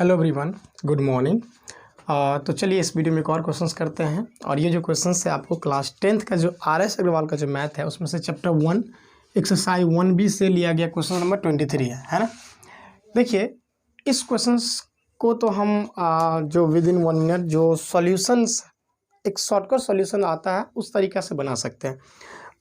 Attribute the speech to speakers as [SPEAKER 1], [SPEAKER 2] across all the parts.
[SPEAKER 1] Hello everyone, good morning. तो चलिए इस वीडियो में एक और क्वेश्चंस करते हैं। और ये जो क्वेश्चंस है आपको क्लास 10th का जो RS अग्रवाल का जो मैथ है उसमें से चैप्टर 1 एक्सरसाइज 1B से लिया गया क्वेश्चन नंबर 23 है ना। देखिए इस क्वेश्चंस को तो हम जो विद इन 1 मिनट जो सॉल्यूशंस एक शॉर्टकट सॉल्यूशन आता है उस तरीक़ा से बना सकते हैं,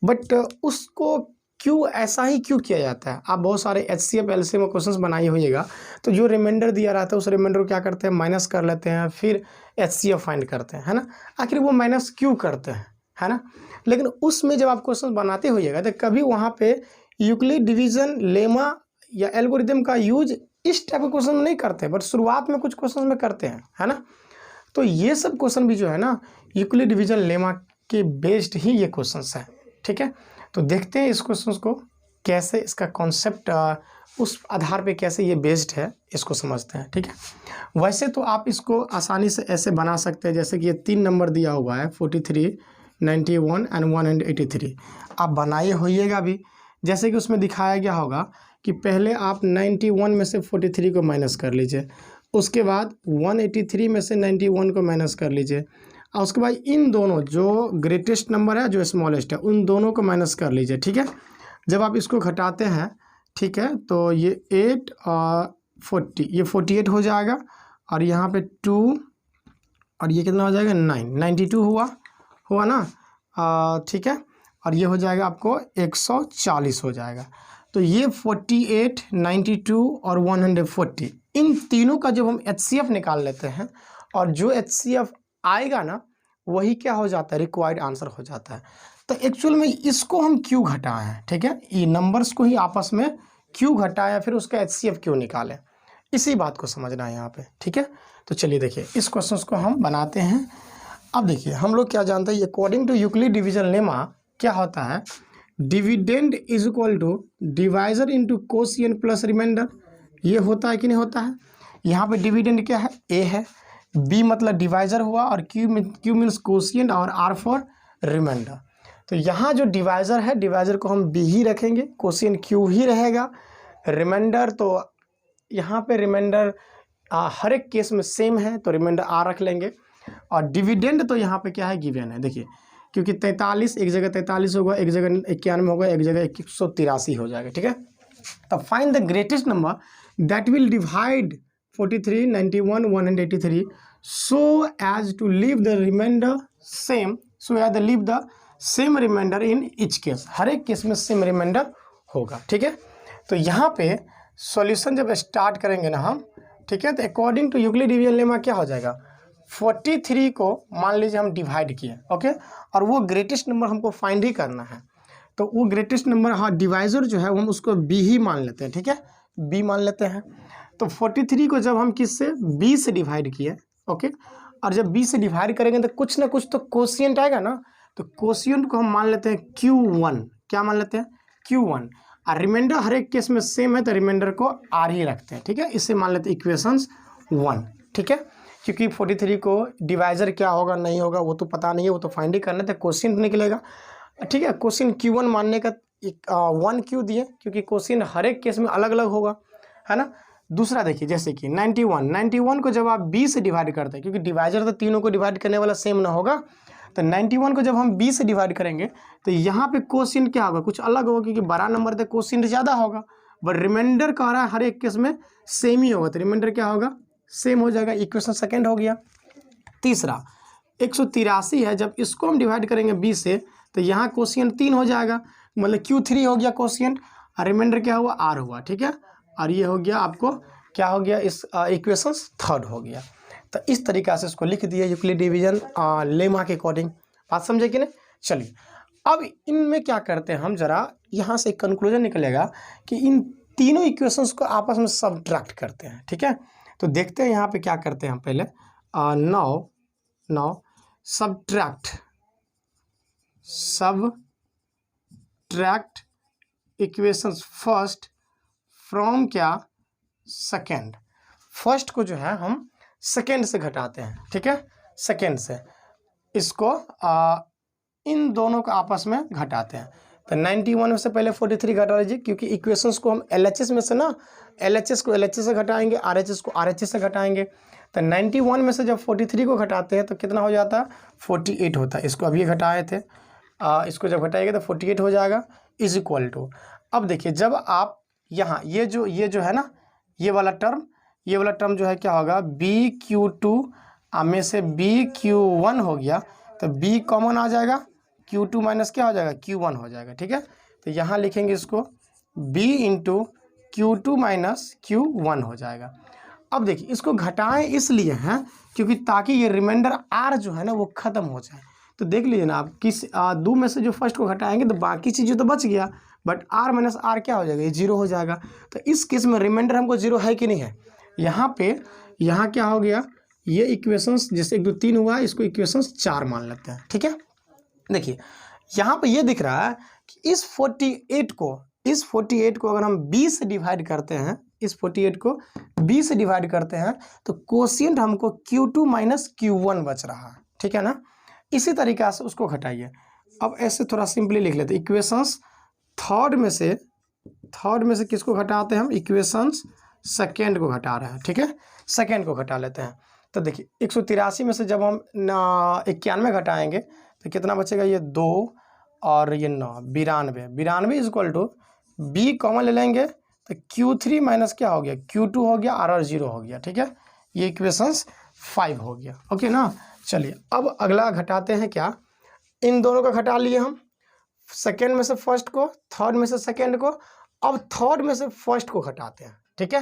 [SPEAKER 1] बट उसको क्यों ऐसा ही क्यों किया जाता है। आप बहुत सारे HCF LCM क्वेश्चंस बनाए होइएगा, तो जो रिमाइंडर दिया रहता है उस रिमाइंडर को क्या करते हैं, माइनस कर लेते हैं, फिर HCF फाइंड करते हैं, है ना। आखिर वो माइनस क्यों करते हैं, है ना। लेकिन उसमें जब आप क्वेश्चन बनाते होइएगा तो कभी वहाँ पे यूक्लिड डिवीजन लेमा या एल्गोरिदम का यूज इस टाइप के क्वेश्चन में नहीं करते, बट शुरुआत में कुछ क्वेश्चन में करते हैं, है ना। तो ये सब क्वेश्चन भी जो है ना यूक्लिड डिवीजन लेमा के बेस्ड ही ये क्वेश्चन है, ठीक है। तो देखते हैं इस क्वेश्चन को कैसे, इसका कॉन्सेप्ट उस आधार पे कैसे ये बेस्ड है, इसको समझते हैं, ठीक है। वैसे तो आप इसको आसानी से ऐसे बना सकते हैं, जैसे कि ये 3 नंबर दिया हुआ है 43, 91 एंड 183। आप बनाए होइएगा भी, जैसे कि उसमें दिखाया गया होगा कि पहले आप 91 में से 43 को माइनस कर लीजिए, उसके बाद 183 में से 91 को माइनस कर लीजिए, और उसके बाद इन दोनों जो ग्रेटेस्ट नंबर है जो स्मॉलेस्ट है उन दोनों को माइनस कर लीजिए, ठीक है। जब आप इसको घटाते हैं, ठीक है, तो ये 8 और 40, ये 48 हो जाएगा, और यहाँ पे 2 और ये कितना हो जाएगा 9, 92 हुआ ना, ठीक है। और ये हो जाएगा आपको 140 हो जाएगा। तो ये 48, 92 और 140 इन तीनों का जब हम HCF निकाल लेते हैं और जो HCF आएगा ना वही क्या हो जाता है, रिक्वायर्ड आंसर हो जाता है। तो एक्चुअल में इसको हम क्यों घटाए हैं, ठीक है, ये नंबर्स को ही आपस में क्यों घटाया, फिर उसका HCF क्यों निकालें, इसी बात को समझना है यहाँ पे, ठीक है। तो चलिए देखिए इस क्वेश्चन को हम बनाते हैं। अब देखिए हम लोग क्या जानते हैं, according to Euclid division lemma क्या होता है, dividend is equal to divisor into quotient plus remainder. ये होता है कि नहीं होता है। यहाँ पे डिविडेंड क्या है, A है, B मतलब डिवाइजर हुआ, और Q मीन्स कोशिएंट, और R फॉर रिमाइंडर। तो यहाँ जो डिवाइजर है, डिवाइजर को हम B ही रखेंगे, कोशिएंट Q ही रहेगा, रिमाइंडर तो यहाँ पे रिमाइंडर हर एक केस में सेम है तो रिमाइंडर R रख लेंगे, और डिविडेंड तो यहाँ पे क्या है, गिवन है। देखिए क्योंकि 43 एक जगह 43 होगा, एक जगह 91 होगा, एक जगह 183 हो जाएगा, ठीक है। तब find the greatest number that will divide 43, 91, 183 so as to leave the remainder same, so as to leave the same remainder in each case। हर एक केस में सेम रिमाइंडर होगा, ठीक है। तो यहाँ पे सॉल्यूशन जब स्टार्ट करेंगे ना हम, ठीक है, तो according to Euclid division lemma क्या हो जाएगा, 43 को मान लीजिए हम डिवाइड किए, ओके, और वो ग्रेटेस्ट नंबर हमको फाइंड ही करना है। तो वो ग्रेटेस्ट नंबर, हाँ, डिवाइजर जो है हम उसको B ही मान लेते हैं, ठीक है, B मान लेते हैं। तो 43 को जब हम किससे, B से डिवाइड किए, ओके, और जब B से डिवाइड करेंगे तो कुछ ना कुछ तो कोशिएंट आएगा ना, तो कोशिएंट को हम मान लेते हैं Q1। क्या मान लेते हैं, Q1। और रिमाइंडर हर एक केस में सेम है तो रिमाइंडर को R ही रखते हैं, ठीक है। इससे मान लेते हैं इक्वेशंस 1, ठीक है, क्योंकि 43 को डिवाइजर क्या होगा नहीं होगा वो तो पता नहीं है, वो तो फाइंड ही करना था, कोशिएंट निकलेगा, ठीक है। कोशिएंट Q1 मानने का 1 क्यों दिए, क्योंकि कोशिएंट हर एक केस में अलग अलग होगा, है ना। दूसरा देखिए जैसे कि 91 को जब आप B से डिवाइड करते हैं, क्योंकि डिवाइजर तो तीनों को डिवाइड करने वाला सेम ना होगा, तो 91 को जब हम B से डिवाइड करेंगे तो यहाँ पे कोशिएंट क्या होगा, कुछ अलग होगा, क्योंकि बड़ा नंबर तो कोशिएंट ज़्यादा होगा, बट रिमाइंडर कह रहा है हर एक केस में सेम ही होगा, तो रिमाइंडर क्या होगा, सेम हो जाएगा। इक्वेशन सेकेंड हो गया। तीसरा 183 है, जब इसको हम डिवाइड करेंगे B से तो यहाँ कोशिएंट 3 हो जाएगा, मतलब Q3 हो गया कोशिएंट, और रिमाइंडर क्या हुआ, R हुआ, ठीक है। और ये हो गया आपको क्या हो गया, इस इक्वेशन थर्ड हो गया। तो इस तरीक़ा से इसको लिख दिया यूक्लिड डिवीजन लेमा के अकॉर्डिंग। बात समझे कि नहीं। चलिए अब इनमें क्या करते हैं हम, जरा यहाँ से कंक्लूजन निकलेगा कि इन तीनों इक्वेशंस को आपस में सबट्रैक्ट करते हैं, ठीक है। तो देखते हैं यहाँ पे क्या करते हैं हम पहले, now subtract equations first from क्या, सेकेंड। फर्स्ट को जो है हम सेकेंड से घटाते हैं, ठीक है, सेकेंड से इसको इन दोनों को आपस में घटाते हैं। तो 91 में से पहले 43 घटा लीजिए, क्योंकि इक्वेशंस को हम LHS में से ना, LHS को LHS से घटाएंगे, RHS को RHS से घटाएंगे। तो 91 में से जब 43 को घटाते हैं तो कितना हो जाता है, 48 होता है। इसको अभी घटाए थे, इसको जब घटाएंगे तो 48 हो जाएगा, इज इक्वल टू। अब देखिए जब आप यहाँ ये जो है ना, ये वाला टर्म जो है क्या होगा, BQ2 में से BQ1 हो गया, तो B कॉमन आ जाएगा, Q2 माइनस क्या हो जाएगा, Q1 हो जाएगा। ठीक है, तो यहाँ लिखेंगे इसको B into Q2 minus Q1 हो जाएगा। अब देखिए इसको घटाएं इसलिए हैं क्योंकि ताकि ये रिमाइंडर R जो है ना वो ख़त्म हो जाए। तो देख लीजिए ना, आप किस दो में से जो फर्स्ट को घटाएंगे तो बाकी चीज़ें तो बच गया, बट R माइनस R क्या हो जाएगा, ये 0 हो जाएगा। तो इस केस में रिमाइंडर हमको 0 है कि नहीं है, यहाँ क्या हो गया, ये इक्वेशंस जैसे 1 2 3 हुआ, इसको इक्वेशंस 4 मान लेते हैं। ठीक है, देखिए यहाँ पे ये दिख रहा है कि इस 48 को अगर हम B से डिवाइड करते हैं, इस 48 को B से डिवाइड करते हैं तो कोशिएंट हमको Q2 माइनस Q1 बच रहा है। ठीक है ना, इसी तरीक़ा से उसको घटाइए। अब ऐसे थोड़ा सिंपली लिख लेते हैं, इक्वेशंस थर्ड में से किसको घटाते हैं हम, इक्वेशंस सेकेंड को घटा रहे हैं। ठीक है, सेकेंड को घटा लेते हैं। तो देखिए 183 में से जब हम 91 घटाएंगे तो कितना बचेगा, ये 2 और ये 9, 92 is equal to B common ले लेंगे तो Q3 माइनस क्या हो गया, Q2 हो गया, R 0 हो गया। ठीक है, ये इक्वेशंस 5 हो गया। ओके ना, चलिए अब अगला घटाते हैं क्या, इन दोनों का घटा लिए हम, सेकेंड में से फर्स्ट को, थर्ड में से सेकेंड को, अब थर्ड में से फर्स्ट को घटाते हैं। ठीक है,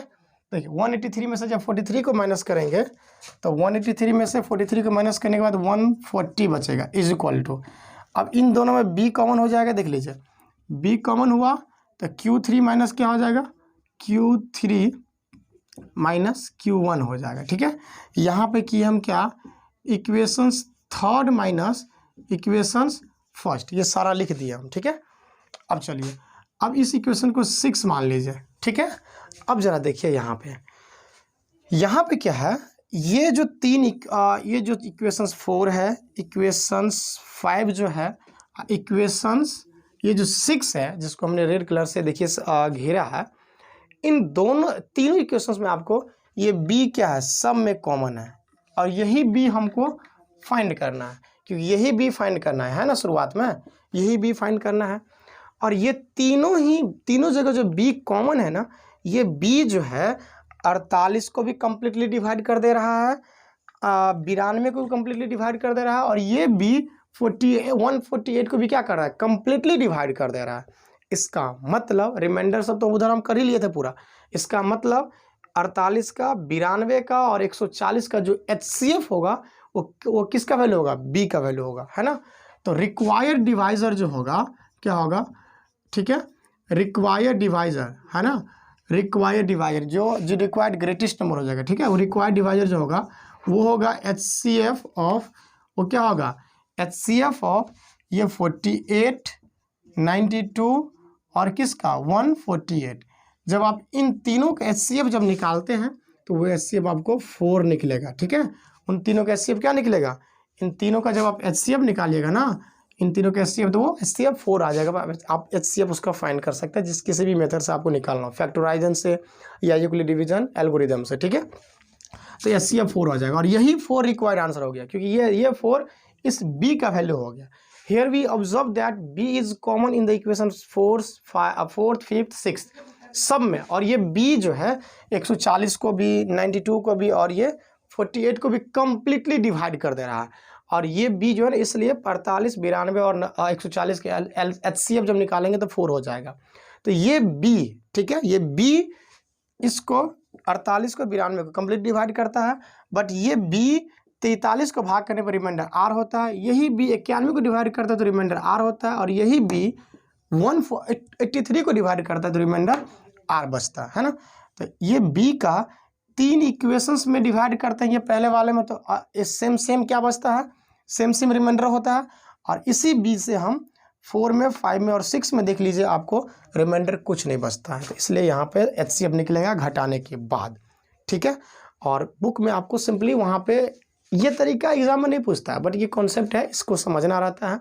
[SPEAKER 1] देखिए 183 में से जब 43 को माइनस करेंगे तो 183 में से 43 को माइनस करने के बाद 140 बचेगा, इज इक्वल टू, अब इन दोनों में B कॉमन हो जाएगा। देख लीजिए B कॉमन हुआ तो Q3 माइनस क्या हो जाएगा, Q3 माइनस Q1 हो जाएगा। ठीक है, यहाँ पे किए हम क्या, equations third minus equations first, ये सारा लिख दिया हम। ठीक है, अब चलिए अब इस इक्वेशन को 6 मान लीजिए। ठीक है, अब जरा देखिए यहाँ पे क्या है, ये जो इक्वेशंस 4 है, इक्वेशंस 5 जो है, इक्वेशंस ये जो 6 है जिसको हमने रेड कलर से देखिए घेरा है, इन तीनों इक्वेशंस में आपको ये B क्या है, सब में कॉमन है, और यही B हमको फाइंड करना है, क्योंकि यही B फाइंड करना है ना, शुरुआत में यही B फाइंड करना है। और ये तीनों जगह जो B कॉमन है ना, ये B जो है 48 को भी कम्प्लीटली डिवाइड कर दे रहा है, 92 को भी कम्प्लीटली डिवाइड कर दे रहा है, और ये B 148 को भी क्या कर रहा है, कम्प्लीटली डिवाइड कर दे रहा है। इसका मतलब रिमाइंडर सब तो उधर हम कर ही लिए थे पूरा, इसका मतलब 48 का, 92 का और 140 का जो HCF होगा वो किसका वैल्यू होगा, B का वैल्यू होगा, है ना। तो रिक्वायर्ड डिवाइजर जो होगा क्या होगा, ठीक है, रिक्वायर्ड डिवाइजर है ना, रिक्वायर्ड डिवाइजर जो रिक्वायर्ड ग्रेटेस्ट नंबर हो जाएगा। ठीक है, वो रिक्वायर्ड डिवाइजर जो होगा वो होगा HCF ऑफ, वो क्या होगा, HCF ऑफ ये 48, 92 और किसका 148। जब आप इन तीनों का HCF जब निकालते हैं तो वो HCF आपको 4 निकलेगा। ठीक है, उन तीनों का HCF क्या निकलेगा, इन तीनों का जब आप HCF निकालिएगा ना, इन तीनों के HCF तो वो HCF 4 आ जाएगा। आप HCF उसका फाइंड कर सकते हैं जिस किसी भी मेथड से आपको निकालना हो, फैक्टराइजन से या यूक्लिड डिवीजन एल्गोरिदम से। ठीक है, तो HCF 4 आ जाएगा, और यही 4 रिक्वायर्ड आंसर हो गया, क्योंकि ये 4 इस B का वैल्यू हो गया। Here we observe that B is common in the equation 4th, 5th, 6th सब में, और ये B जो है 140 को भी, 92 को भी और ये 48 को भी कम्प्लीटली डिवाइड कर दे रहा है। और ये B जो है ना, इसलिए 48, 92 और 140 के HCF जब निकालेंगे तो 4 हो जाएगा। तो ये B, ठीक है, ये B इसको 48 को 92 को कम्प्लीट डिवाइड करता है, बट ये B 43 को भाग करने पर रिमाइंडर R होता है, यही B 91 को डिवाइड करता है तो रिमाइंडर R होता है, और यही B 183 को डिवाइड करता है तो रिमाइंडर R बचता है ना। तो ये B का 3 इक्वेशंस में डिवाइड करते हैं, ये पहले वाले में तो सेम क्या बचता है, सेम रिमाइंडर होता है, और इसी B से हम 4 में, 5 में और 6 में देख लीजिए आपको रिमाइंडर कुछ नहीं बचता है। तो इसलिए यहाँ पे HCF निकलेगा घटाने के बाद। ठीक है, और बुक में आपको सिंपली वहाँ पे ये तरीका एग्जाम में नहीं पूछता है, बट ये कॉन्सेप्ट है, इसको समझना रहता है।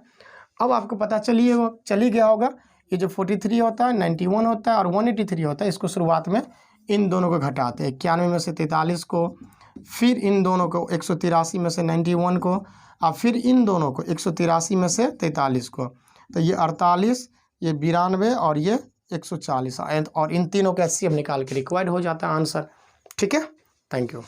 [SPEAKER 1] अब आपको पता चली गया होगा ये जो 43 होता है, 91 होता है और 183 होता है, इसको शुरुआत में इन दोनों को घटाते हैं। 91 में से 43 को, फिर इन दोनों को 183 में से 91 को, और फिर इन दोनों को 183 में से 43 को। तो ये 48, ये 92 और ये 140, और इन तीनों का HCF निकाल के रिक्वायर्ड हो जाता है आंसर। ठीक है, थैंक यू।